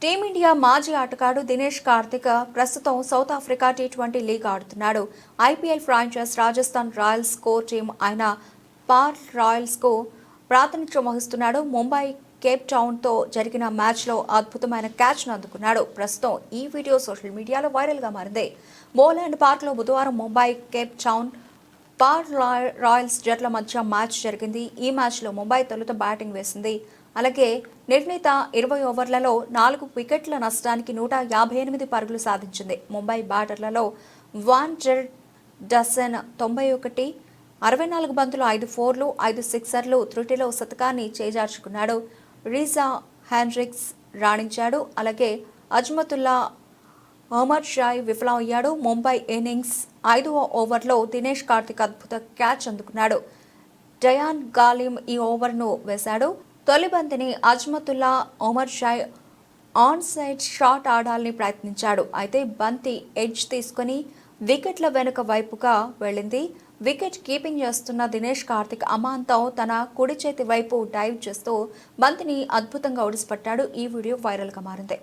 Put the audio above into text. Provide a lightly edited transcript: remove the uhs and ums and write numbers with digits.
Team India మాజీ ఆటగాడు దినేష్ కార్తిక్ ప్రస్తుతం సౌత్ ఆఫ్రికా టీ20 లీగ్ ఆడుతున్నాడు. IPL franchise Rajasthan Royals core team అయిన పార్ రాయల్స్కు ప్రాతినిధ్యం వహిస్తున్నాడు. ముంబై కేప్ టౌన్తో జరిగిన మ్యాచ్లో అద్భుతమైన క్యాచ్ను అందుకున్నాడు. ప్రస్తుతం ఈ వీడియో సోషల్ మీడియాలో వైరల్గా మారింది. బోలాండ్ పార్క్లో బుధవారం ముంబై కేప్ టౌన్ పార్ రాయల్స్ జట్ల మధ్య మ్యాచ్ జరిగింది. ఈ మ్యాచ్లో ముంబై తొలుత బ్యాటింగ్ వేసింది. అలాగే నిర్ణీత 20 ఓవర్లలో 4 వికెట్ల నష్టానికి 158 పరుగులు సాధించింది. ముంబై బ్యాటర్లలో వాన్ జెర్ డసన్ 91, 64 బంతులు 5 ఫోర్లు 5 సిక్సర్లు త్రుటిలో శతకాన్ని చేజార్చుకున్నాడు. Reeza Henriques రాణించాడు. అలాగే అజ్మతుల్లా అహ్మద్ షాయ్ విఫలమయ్యాడు. ముంబై ఇన్నింగ్స్ 5వ ఓవర్లో దినేష్ కార్తిక్ అద్భుత క్యాచ్ అందుకున్నాడు. డయాన్ గాలిమ్ ఈ ఓవర్ను వేశాడు. తొలి బంతిని Azmatullah Omarzai on side shot ఆడాలని ప్రయత్నించాడు. అయితే బంతి ఎడ్జ్ తీసుకుని వికెట్ల వెనుక వైపుగా వెళ్ళింది. వికెట్ కీపింగ్ చేస్తున్న దినేష్ కార్తిక్ అమాంతం తన కుడి చేతి వైపు డైవ్ చేస్తూ బంతిని అద్భుతంగా ఒడిసిపట్టాడు. ఈ వీడియో వైరల్గా మారింది.